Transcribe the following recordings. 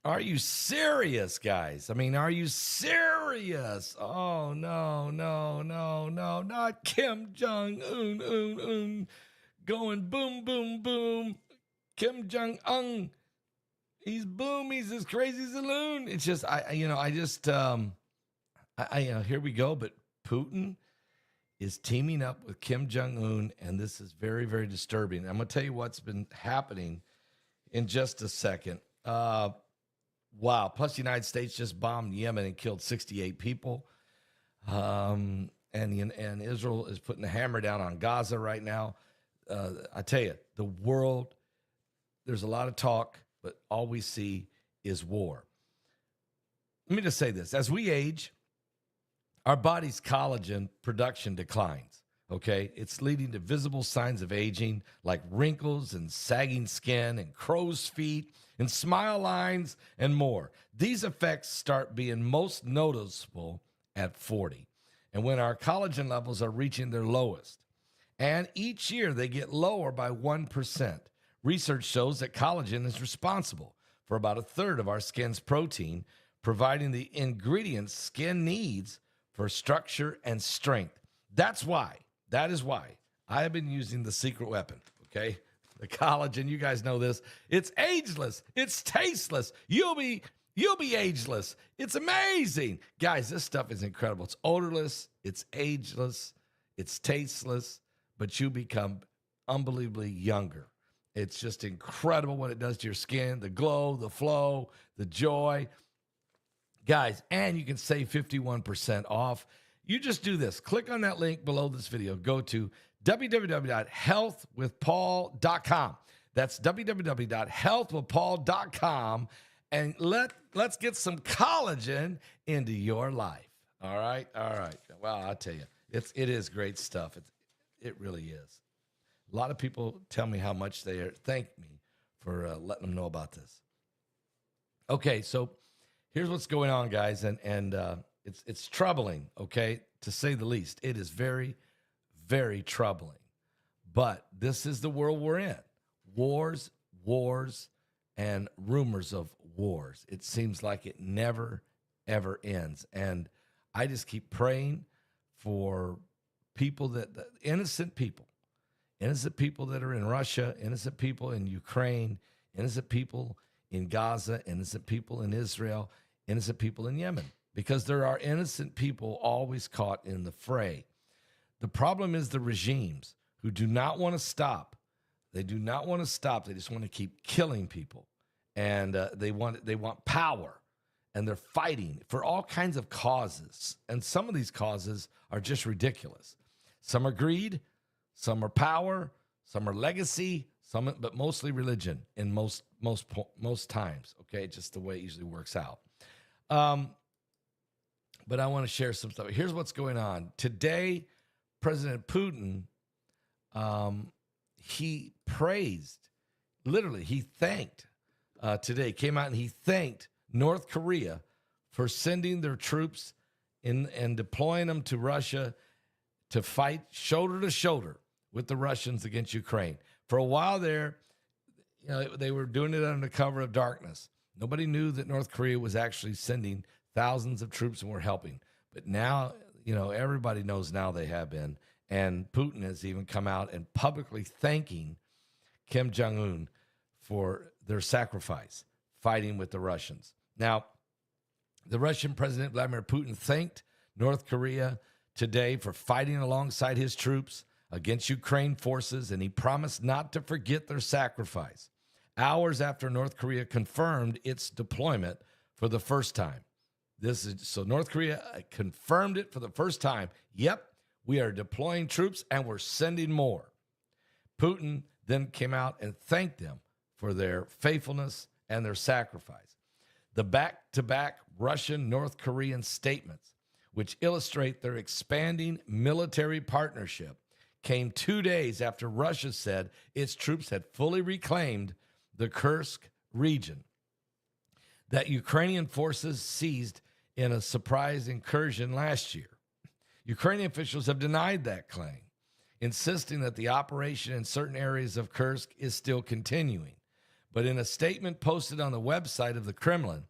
Are you serious, guys? I mean, are you serious? Oh, no, no, no, no, not Kim Jong Un, going boom, boom, boom. Kim Jong Un, he's boom, he's as crazy as a loon. It's just, here we go. But Putin is teaming up with Kim Jong Un, and this is very, very disturbing. I'm going to tell you what's been happening in just a second. Wow. Plus, the United States just bombed Yemen and killed 68 people. And Israel is putting the hammer down on Gaza right now. I tell you, the world, there's a lot of talk, but all we see is war. Let me just say this. As we age, our body's collagen production declines, okay? It's leading to visible signs of aging like wrinkles and sagging skin and crow's feet and smile lines and more. These effects start being most noticeable at 40 and when our collagen levels are reaching their lowest. And each year they get lower by 1%. Research shows that collagen is responsible for about a third of our skin's protein, providing the ingredients skin needs for structure and strength. That is why I have been using the secret weapon, okay? The collagen, you guys know this. It's ageless. It's tasteless. You'll be ageless. It's amazing. Guys, this stuff is incredible. It's odorless. It's ageless. It's tasteless, but you become unbelievably younger. It's just incredible what it does to your skin, the glow, the flow, the joy. Guys, and you can save 51% off. You just do this. Click on that link below this video. Go to www.healthwithpaul.com. That's www.healthwithpaul.com. And let's get some collagen into your life. All right? All right. Wow, I tell you, it is great stuff. It really is. A lot of people tell me how much they thank me for letting them know about this. Okay, so here's what's going on, guys, and it's troubling, okay, to say the least. It is very, very troubling. But this is the world we're in. Wars, and rumors of wars. It seems like it never, ever ends. And I just keep praying for people innocent people that are in Russia, innocent people in Ukraine, innocent people in Gaza, innocent people in Israel, innocent people in Yemen, because there are innocent people always caught in the fray. The problem is the regimes who do not want to stop. They do not want to stop. They just want to keep killing people, and they want power, and they're fighting for all kinds of causes. And some of these causes are just ridiculous. Some are greed, some are power, some are legacy, but mostly religion in most times. Okay, just the way it usually works out. But I want to share some stuff. Here's what's going on today. President Putin, he praised, literally, he thanked today, came out and he thanked North Korea for sending their troops in and deploying them to Russia to fight shoulder to shoulder with the Russians against Ukraine. For a while there, they were doing it under cover of darkness. Nobody knew that North Korea was actually sending thousands of troops and were helping. But now, everybody knows now they have been. And Putin has even come out and publicly thanking Kim Jong-un for their sacrifice fighting with the Russians. Now, the Russian President Vladimir Putin thanked North Korea today for fighting alongside his troops against Ukraine forces, and he promised not to forget their sacrifice. Hours after North Korea confirmed its deployment for the first time. So North Korea confirmed it for the first time. Yep, we are deploying troops and we're sending more. Putin then came out and thanked them for their faithfulness and their sacrifice. The back-to-back Russian-North Korean statements, which illustrate their expanding military partnership, came 2 days after Russia said its troops had fully reclaimed the Kursk region that Ukrainian forces seized in a surprise incursion last year. Ukrainian officials have denied that claim, insisting that the operation in certain areas of Kursk is still continuing. But in a statement posted on the website of the Kremlin,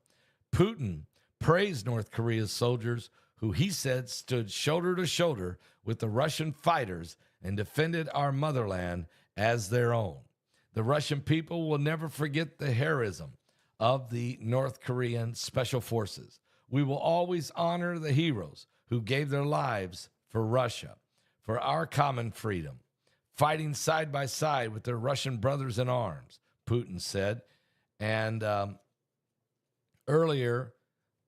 Putin praised North Korea's soldiers, who he said stood shoulder to shoulder with the Russian fighters and defended our motherland as their own. The Russian people will never forget the heroism of the North Korean Special Forces. We will always honor the heroes who gave their lives for Russia, for our common freedom, fighting side by side with their Russian brothers in arms, Putin said. And earlier,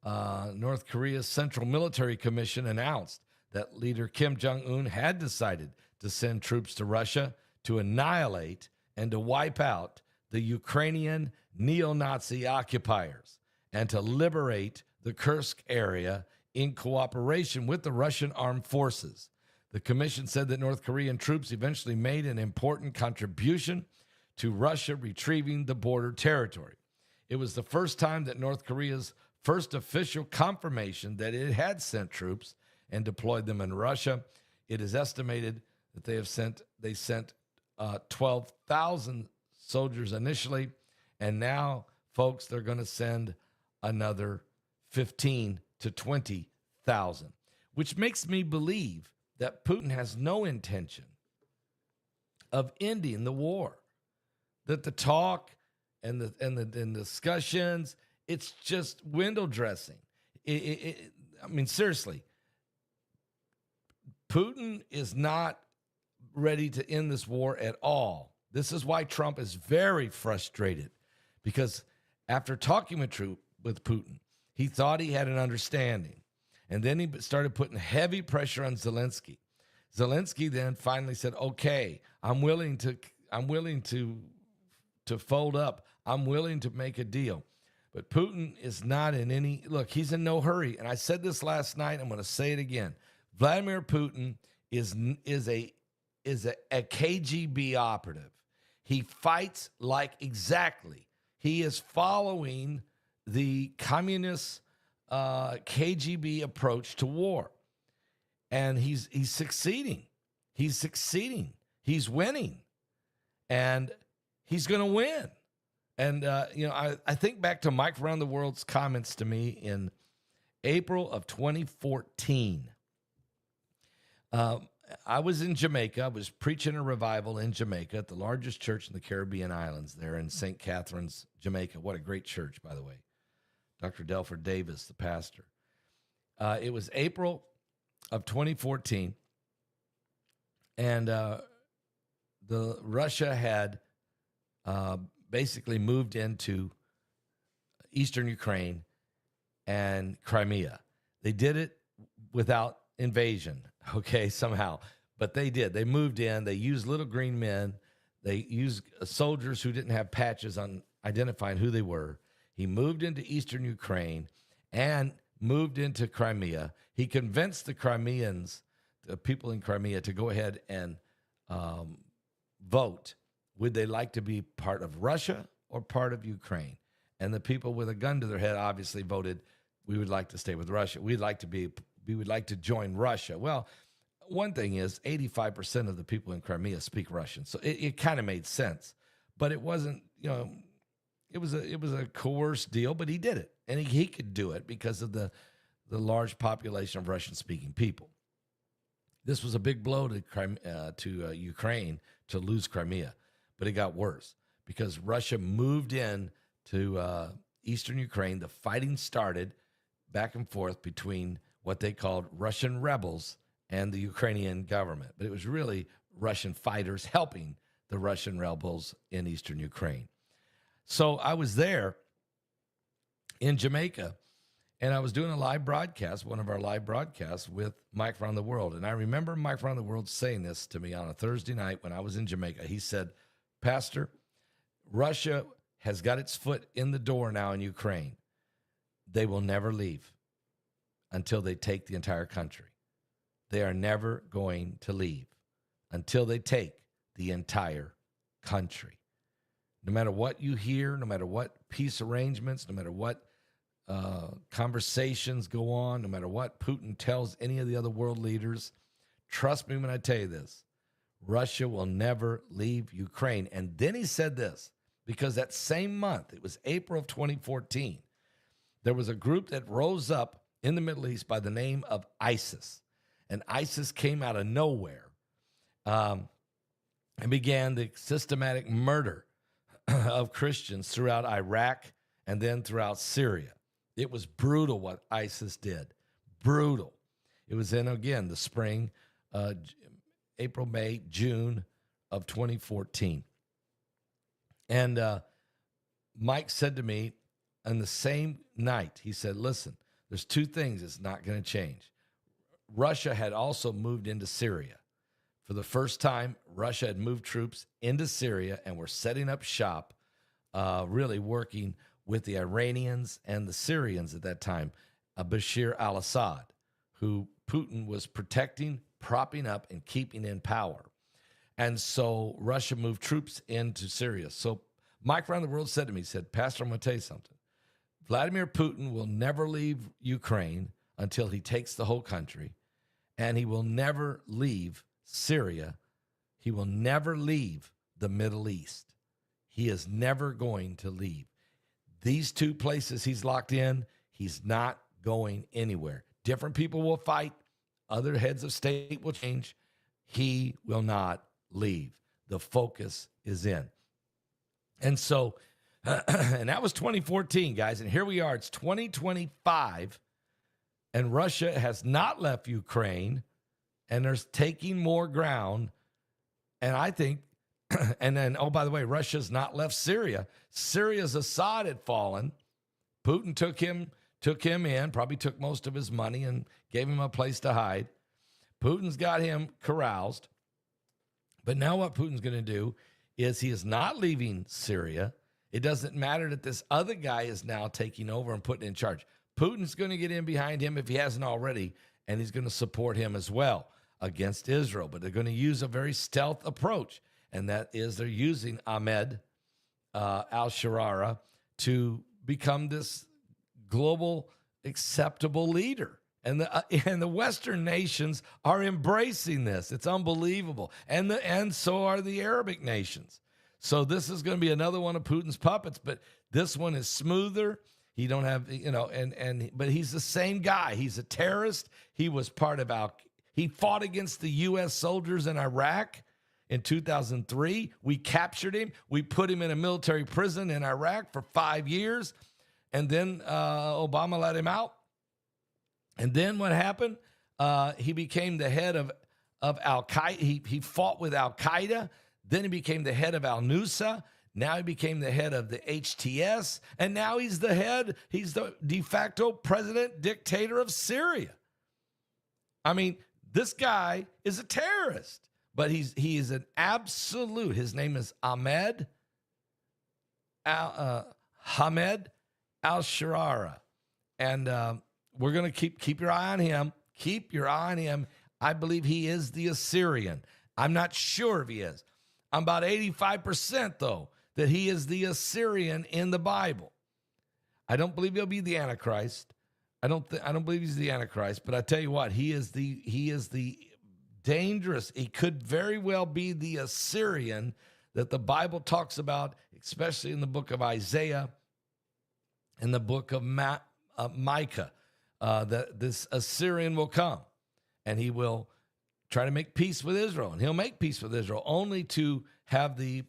North Korea's Central Military Commission announced that leader Kim Jong-un had decided to send troops to Russia to annihilate and to wipe out the Ukrainian neo-Nazi occupiers and to liberate the Kursk area in cooperation with the Russian armed forces. The commission said that North Korean troops eventually made an important contribution to Russia retrieving the border territory. It was the first time that North Korea's first official confirmation that it had sent troops and deployed them in Russia. It is estimated that they sent 12,000 soldiers initially, and now, folks, they're going to send another 15 to 20,000, which makes me believe that Putin has no intention of ending the war. That the talk and the discussions, it's just window dressing. I mean, seriously, Putin is not ready to end this war at all. This is why Trump is very frustrated, because after talking with Putin, he thought he had an understanding. And then he started putting heavy pressure on Zelensky. Zelensky then finally said, okay, I'm willing to fold up. I'm willing to make a deal. But Putin is not in any, look, he's in no hurry. And I said this last night, I'm going to say it again. Vladimir Putin is a KGB operative. He fights like exactly. He is following the communist KGB approach to war. And he's succeeding. He's succeeding. He's winning. And he's going to win. And, I think back to Mike Around the World's comments to me in April of 2014. I was in Jamaica. I was preaching a revival in Jamaica at the largest church in the Caribbean islands there in St. Catharines, Jamaica. What a great church, by the way. Dr. Delford Davis, the pastor. It was April of 2014, and Russia had basically moved into eastern Ukraine and Crimea. They did it without invasion, okay, somehow. But they did. They moved in. They used little green men. They used soldiers who didn't have patches on identifying who they were. He moved into eastern Ukraine and moved into Crimea. He convinced the Crimeans, the people in Crimea, to go ahead and vote. Would they like to be part of Russia or part of Ukraine? And the people with a gun to their head obviously voted, we would like to stay with Russia. We would like to join Russia. Well, one thing is 85% of the people in Crimea speak Russian. So it kind of made sense, but it wasn't, it was a coerced deal, but he did it. And he could do it because of the large population of Russian-speaking people. This was a big blow to Ukraine to lose Crimea, but it got worse because Russia moved in to eastern Ukraine. The fighting started back and forth between what they called Russian rebels and the Ukrainian government. But it was really Russian fighters helping the Russian rebels in eastern Ukraine. So I was there in Jamaica, and I was doing a live broadcast, one of our live broadcasts with Mike Around the World. And I remember Mike Around the World saying this to me on a Thursday night when I was in Jamaica. He said, Pastor, Russia has got its foot in the door now in Ukraine. They will never leave until they take the entire country. They are never going to leave until they take the entire country. No matter what you hear, no matter what peace arrangements, no matter what conversations go on, no matter what Putin tells any of the other world leaders, trust me when I tell you this, Russia will never leave Ukraine. And then he said this, because that same month, it was April of 2014, there was a group that rose up in the Middle East by the name of ISIS. And ISIS came out of nowhere and began the systematic murder of Christians throughout Iraq and then throughout Syria. It was brutal what ISIS did. Brutal. It was in, again, the spring, April, May, June of 2014. And Mike said to me on the same night, he said, listen, there's two things that's not going to change. Russia had also moved into Syria. For the first time, Russia had moved troops into Syria and were setting up shop, really working with the Iranians and the Syrians at that time, Bashar al-Assad, who Putin was protecting, propping up, and keeping in power. And so Russia moved troops into Syria. So Mike around the world said to me, he said, Pastor, I'm going to tell you something. Vladimir Putin will never leave Ukraine until he takes the whole country, and he will never leave Syria. He will never leave the Middle East. He is never going to leave. These two places he's locked in, he's not going anywhere. Different people will fight. Other heads of state will change. He will not leave. The focus is in. And so, and that was 2014, guys. And here we are. It's 2025, and Russia has not left Ukraine, and they're taking more ground. And I think, and then, oh, by the way, Russia's not left Syria. Syria's Assad had fallen. Putin took him in, probably took most of his money and gave him a place to hide. Putin's got him caroused. But now what Putin's going to do is he is not leaving Syria. It doesn't matter that this other guy is now taking over and putting in charge. Putin's going to get in behind him if he hasn't already, and he's going to support him as well against Israel. But they're going to use a very stealth approach, and that is they're using Ahmed al-Sharara to become this global acceptable leader. And the Western nations are embracing this. It's unbelievable. And so are the Arabic nations. So this is going to be another one of Putin's puppets, but this one is smoother. He don't have, but he's the same guy. He's a terrorist. He was part of he fought against the U.S. soldiers in Iraq in 2003. We captured him. We put him in a military prison in Iraq for 5 years. And then Obama let him out. And then what happened? He became the head of Al-Qaeda. He fought with Al-Qaeda. Then he became the head of Al-Nusra. Now he became the head of the HTS. And now he's the de facto president dictator of Syria. I mean, this guy is a terrorist, but he is an absolute. His name is Hamed al-Sharara. And we're going to keep your eye on him. Keep your eye on him. I believe he is the Assyrian. I'm not sure if he is. I'm about 85%, though, that he is the Assyrian in the Bible. I don't believe he'll be the Antichrist. I don't believe he's the Antichrist, but I tell you what, he is the dangerous. He could very well be the Assyrian that the Bible talks about, especially in the book of Isaiah and the book of Micah. That this Assyrian will come and he will try to make peace with Israel. And he'll make peace with Israel only to have the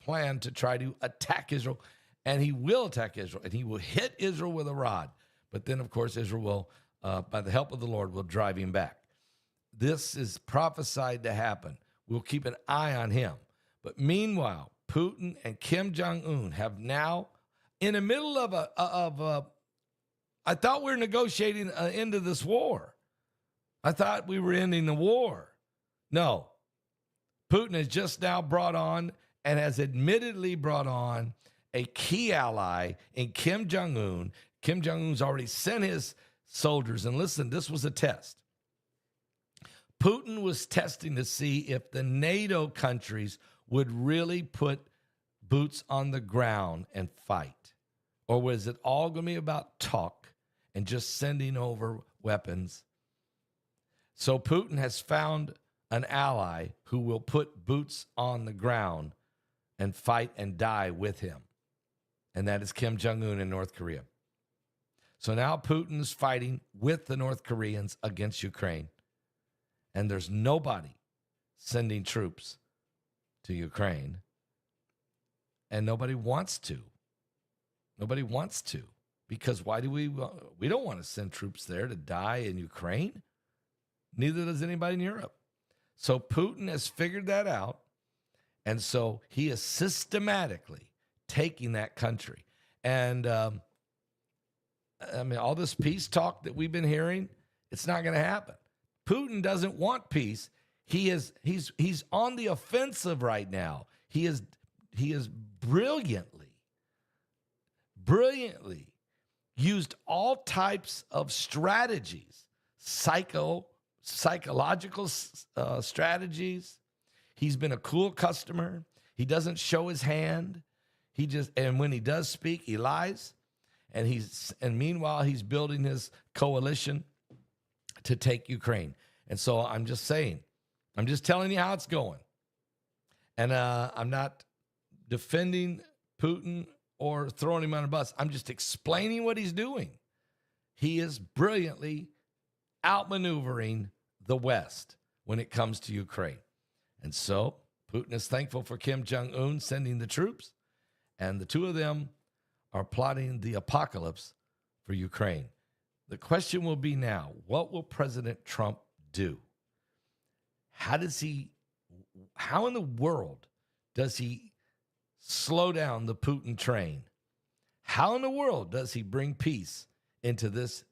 plan to try to attack Israel. And he will attack Israel and he will hit Israel with a rod. But then, of course, Israel will, by the help of the Lord, will drive him back. This is prophesied to happen. We'll keep an eye on him. But meanwhile, Putin and Kim Jong-un have now, in the middle of I thought we were negotiating an end of this war. I thought we were ending the war. No. Putin has just now brought on and has admittedly brought on a key ally in Kim Jong-un. Kim Jong-un's already sent his soldiers. And listen, this was a test. Putin was testing to see if the NATO countries would really put boots on the ground and fight. Or was it all going to be about talk and just sending over weapons? So Putin has found an ally who will put boots on the ground and fight and die with him. And that is Kim Jong-un in North Korea. So now Putin is fighting with the North Koreans against Ukraine. And there's nobody sending troops to Ukraine. And nobody wants to. Nobody wants to. Because why do we don't want to send troops there to die in Ukraine. Neither does anybody in Europe. So Putin has figured that out. And so he is systematically taking that country. And all this peace talk that we've been hearing, it's not going to happen. Putin doesn't want peace. He's on the offensive right now. He is brilliantly used all types of strategies, psychological strategies. He's been a cool customer. He doesn't show his hand. And when he does speak, he lies. And meanwhile, he's building his coalition to take Ukraine. And so I'm just telling you how it's going. And I'm not defending Putin or throwing him on a bus. I'm just explaining what he's doing. He is brilliantly outmaneuvering the West when it comes to Ukraine. And so Putin is thankful for Kim Jong-un sending the troops, and the two of them are plotting the apocalypse for Ukraine. The question will be now, what will President Trump do? How in the world does he slow down the Putin train? How in the world does he bring peace into this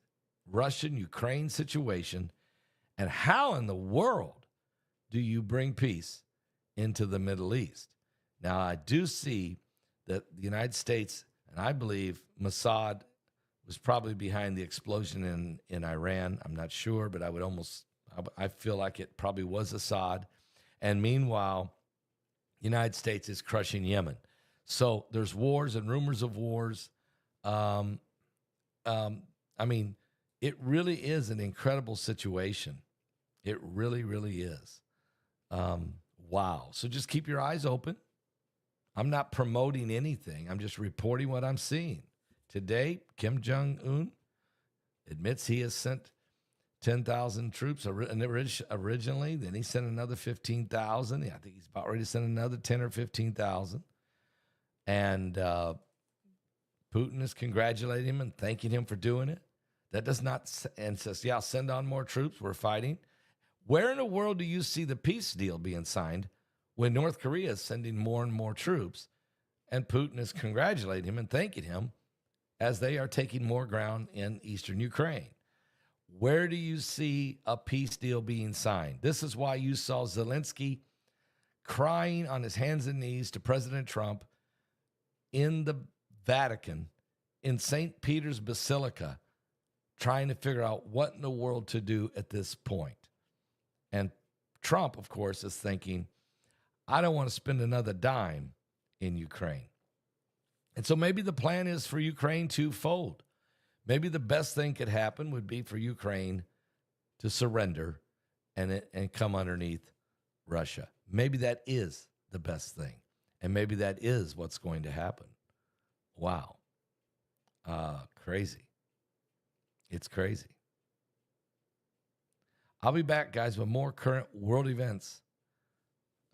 Russian-Ukraine situation? And how in the world do you bring peace into the Middle East? Now, I do see that the United States, and I believe Mossad was probably behind the explosion in Iran. I'm not sure, but I feel like it probably was Assad. And meanwhile, the United States is crushing Yemen. So there's wars and rumors of wars. It really is an incredible situation. It really, really is. Wow. So just keep your eyes open. I'm not promoting anything. I'm just reporting what I'm seeing. Today, Kim Jong-un admits he has sent 10,000 troops originally. Then he sent another 15,000. I think he's about ready to send another 10 or 15,000. And Putin is congratulating him and thanking him for doing it. That does not, and says, yeah, send on more troops. We're fighting. Where in the world do you see the peace deal being signed when North Korea is sending more and more troops, and Putin is congratulating him and thanking him as they are taking more ground in eastern Ukraine? Where do you see a peace deal being signed? This is why you saw Zelensky crying on his hands and knees to President Trump in the Vatican, in St. Peter's Basilica, trying to figure out what in the world to do at this point. And Trump, of course, is thinking, I don't want to spend another dime in Ukraine. And so maybe the plan is for Ukraine to fold. Maybe the best thing could happen would be for Ukraine to surrender and come underneath Russia. Maybe that is the best thing. And maybe that is what's going to happen. Wow. Crazy. It's crazy. I'll be back, guys, with more current world events.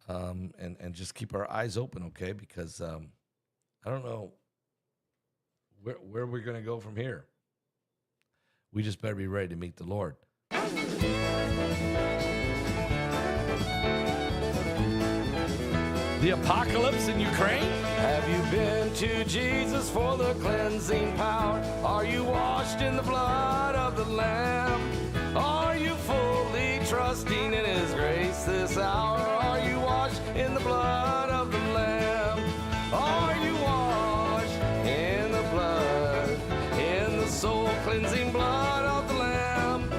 And just keep our eyes open, okay? Because I don't know where we're going to go from here. We just better be ready to meet the Lord. The apocalypse in Ukraine? Have you been to Jesus for the cleansing power? Are you washed in the blood of the Lamb? Are you fully trusting in His grace this hour? Are you washed in the blood of the Lamb? Are you washed in the blood, in the soul cleansing blood of the Lamb?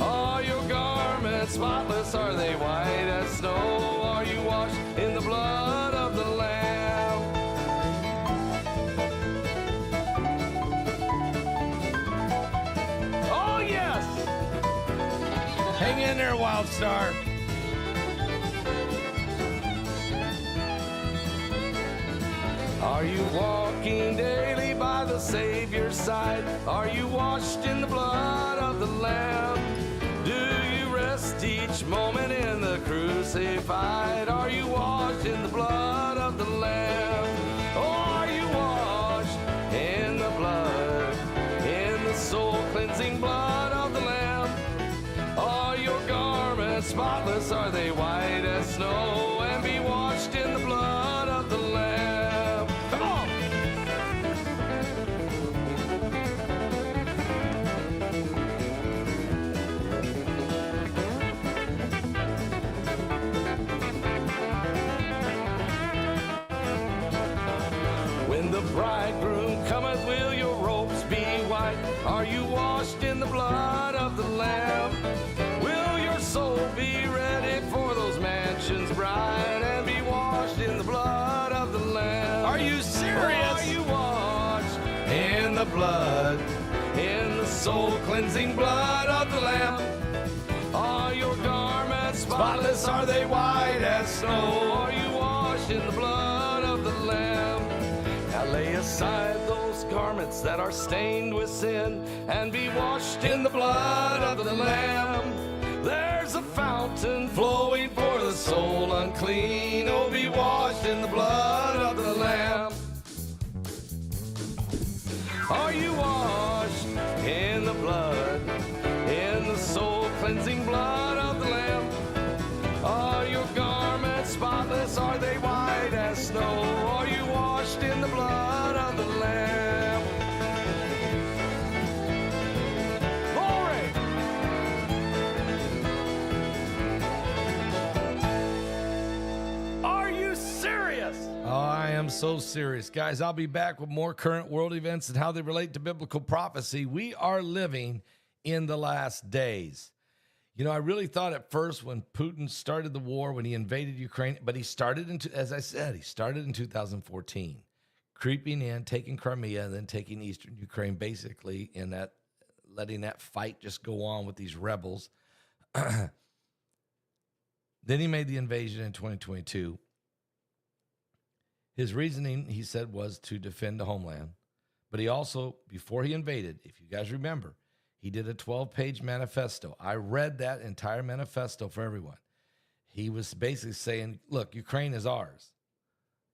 Are your garments spotless? Are they white as snow? Are you washed in the blood of the Lamb? Oh, yes! Hang in there, Wild Star. Are you walking daily by the Savior's side? Are you washed in the blood of the Lamb? Do you rest each moment in the crucified? Are you washed in the blood of the Lamb? Or are you washed in the blood, in the soul-cleansing blood of the Lamb? Are your garments spotless? Are they white as snow? And be washed in the blood of the Lamb. Come on! When the bridegroom cometh, will your robes be white? Are you washed in the blood of the Lamb? Will your soul be ready for those mansions bright and be washed in the blood of the Lamb? Are you serious? Are you washed in the blood, in the soul-cleansing blood of the Lamb? Are your garments spotless? Are they white as snow? Are you washed in the blood of the Lamb? Now lay aside those garments that are stained with sin and be washed in the blood of the Lamb. There's a fountain flowing for the soul unclean. Oh, be washed in the blood of the Lamb. Are you washed in the blood, in the soul-cleansing blood of the Lamb? Are your garments spotless? Are they white as snow? Are you washed in the blood of the Lamb? Glory! Are you serious? Oh, I am so serious. Guys, I'll be back with more current world events and how they relate to biblical prophecy. We are living in the last days. You know, I really thought at first when Putin started the war, when he invaded Ukraine, but he started as I said, he started in 2014, creeping in, taking Crimea, and then taking eastern Ukraine, basically in that, letting that fight just go on with these rebels. Then he made the invasion in 2022. His reasoning, he said, was to defend the homeland. But he also, before he invaded, if you guys remember, he did a 12-page manifesto. I read that entire manifesto for everyone. He was basically saying, look, Ukraine is ours,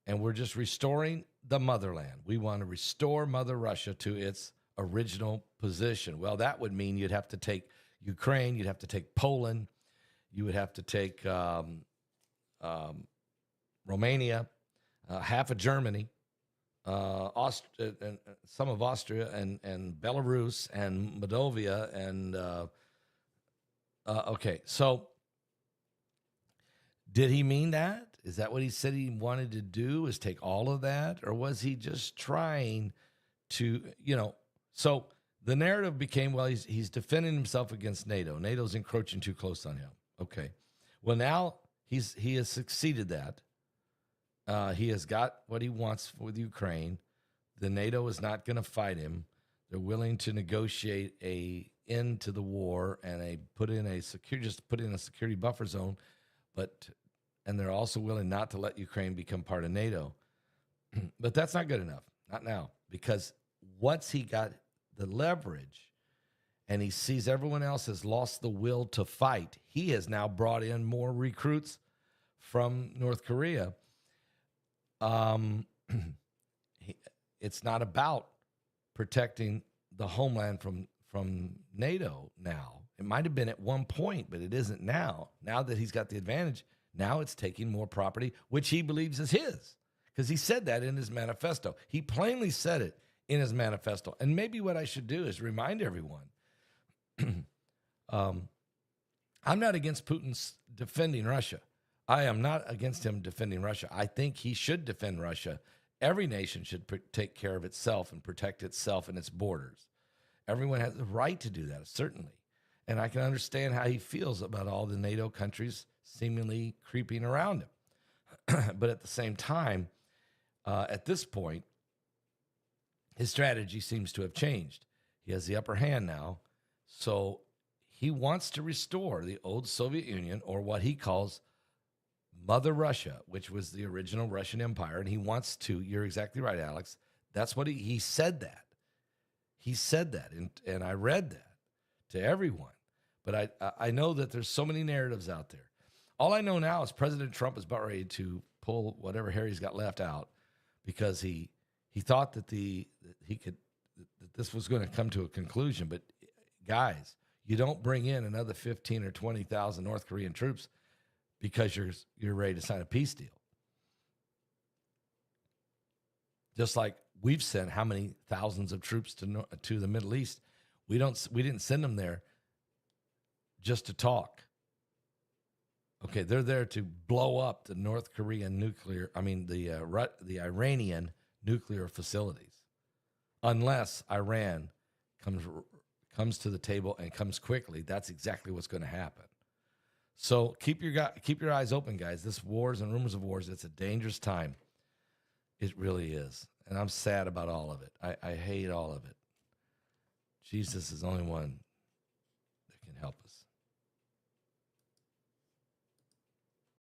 and we're just restoring the motherland. We want to restore Mother Russia to its original position. Well, that would mean you'd have to take Ukraine, you'd have to take Poland, you would have to take Romania, half of Germany, and some of Austria, and Belarus, and Moldova, and okay. So, did he mean that? Is that what he said he wanted to do? Is take all of that, or was he just trying to, So the narrative became, well, he's defending himself against NATO. NATO's encroaching too close on him. Okay. Well, now he has succeeded that. He has got what he wants with Ukraine. The NATO is not going to fight him. They're willing to negotiate a end to the war and put in a security buffer zone, and they're also willing not to let Ukraine become part of NATO. But that's not good enough. Not now, because once he got the leverage and he sees everyone else has lost the will to fight, he has now brought in more recruits from North Korea. It's not about protecting the homeland from NATO now. It might have been at one point, but it isn't now. Now that he's got the advantage, now it's taking more property, which he believes is his, because he said that in his manifesto. He plainly said it in his manifesto. And maybe what I should do is remind everyone, I'm not against Putin's defending Russia. I am not against him defending Russia. I think he should defend Russia. Every nation should take care of itself and protect itself and its borders. Everyone has the right to do that, certainly. And I can understand how he feels about all the NATO countries seemingly creeping around him. But at the same time, at this point, his strategy seems to have changed. He has the upper hand now. So he wants to restore the old Soviet Union, or what he calls Mother Russia, which was the original Russian Empire, and he wants to, you're exactly right, Alex. That's what he said that. He said that, and I read that to everyone. But I know that there's so many narratives out there. All I know now is President Trump is about ready to pull whatever hair he's got left out because he thought that that this was going to come to a conclusion. But guys, you don't bring in another 15 or 20,000 North Korean troops because you're ready to sign a peace deal. Just like we've sent how many thousands of troops to the Middle East, we didn't send them there just to talk. Okay, they're there to blow up the North Korean the Iranian nuclear facilities, unless Iran comes to the table and comes quickly. That's exactly what's going to happen. So keep your eyes open, guys. This wars and rumors of wars, it's a dangerous time. It really is. And I'm sad about all of it. I hate all of it. Jesus is the only one that can help us.